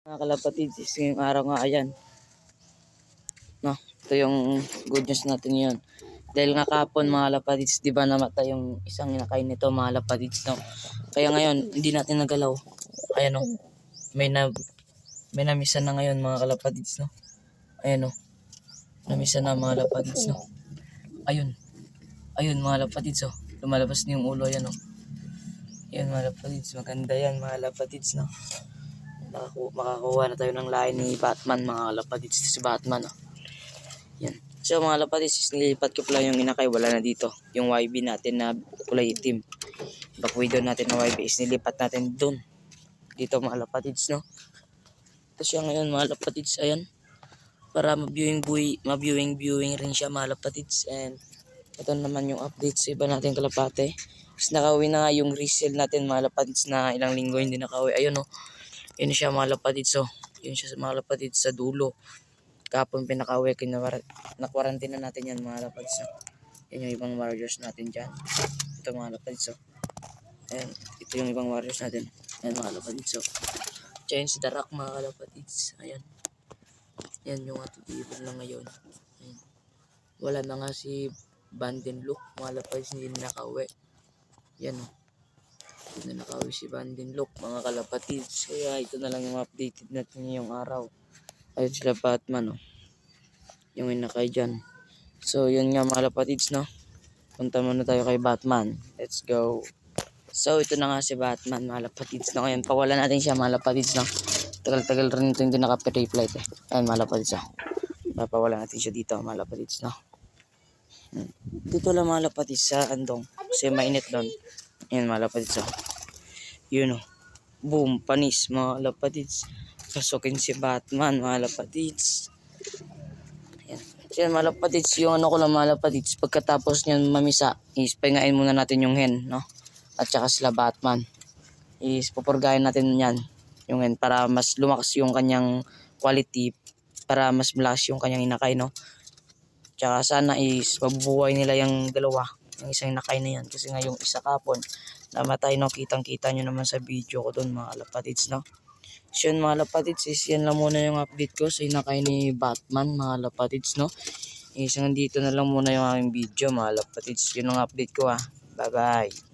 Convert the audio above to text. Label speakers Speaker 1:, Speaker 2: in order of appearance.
Speaker 1: Mga kalapatids, ngayong araw nga ayan. No, ito yung good news natin yun. Dahil nga kapon mga kalapatids, di ba namatay yung isang inakain nito mga kalapatids, no? Kaya ngayon, hindi natin nagalaw. Ayan o, may namisa na ngayon mga kalapatids, no? Ayan o, namisa na mga kalapatids, no? Ayun mga kalapatids, oh. Lumalabas na yung ulo, ayan o. Ayan mga kalapatids, maganda yan mga kalapatids, no? Makakuha na tayo ng lahi ni Batman mga kalapatids. Si Batman, oh. Yan. So mga kalapatids, nilipat ko pala yung inakay, wala na dito. Yung YB natin na kulay itim, back window natin na YB is nilipat natin dun. Dito mga kalapatids, no? Ito siya ngayon mga kalapatids, ayan. Para ma-viewing rin siya mga kalapatids. And ito naman yung update sa iba natin kalapate. Tapos nakauwi na nga yung resale natin mga kalapatids na ilang linggo hindi nakauwi. Ayun, oh. Yun siya mga kalapatids, oh. Yun siya mga kalapatids sa dulo. Kapon pinaka-uwi, na-quarantine na natin yan mga kalapatids, oh. Yan yung ibang warriors natin dyan. Ito mga kalapatids, oh. Ayan, ito yung ibang warriors natin. Ayan mga kalapatids, oh. Change the rock mga kalapatids. Ayan. Yan yung atitibon lang ngayon. Ayan. Wala na nga si Bandenlook mga kalapatids, hindi na nakauwi. Yan, oh. Hindi na nakauwi si Bandenlook mga kalapatids. Kaya ito na lang yung updated natin ngayong araw. Ayun sila Batman, oh. Yung inakay dyan. So yun nga mga kalapatids, no? Punta muna tayo kay Batman. Let's go. So ito na nga si Batman mga kalapatids, no? Ngayon pawala natin siya mga kalapatids, no? Tagal-tagal rin ito hindi naka-replight, eh. Ayan mga kalapatids, oh. Papawala natin siya dito mga kalapatids, no? Dito lang mga kalapatids sa andong. Kasi mainit doon. Ayan mga kalapatids, oh. Yun, oh. Boom, panis mga kalapatids. Pasukin si Batman mga kalapatids. Ayan. So yan mga kalapatids, yung ano ko lang mga kalapatids, pagkatapos nyan mamisa, is pahingain muna natin yung hen, no? At saka sila Batman. Is pupurgahin natin yan, yung hen, para mas lumakas yung kanyang quality, para mas malakas yung kanyang inakay, no? Tsaka sana is mabubuhay nila yung dalawa, yung isang inakay na yan. Kasi nga yung isa kapon, namatay, no? Kitang-kita nyo naman sa video ko dun mga kalapatids, no? So yun mga kalapatids, is yan lang muna yung update ko sa inakay ni Batman mga kalapatids, no? Is nandito na lang muna yung aking video mga kalapatids. Yun ang update ko, ah. Bye bye.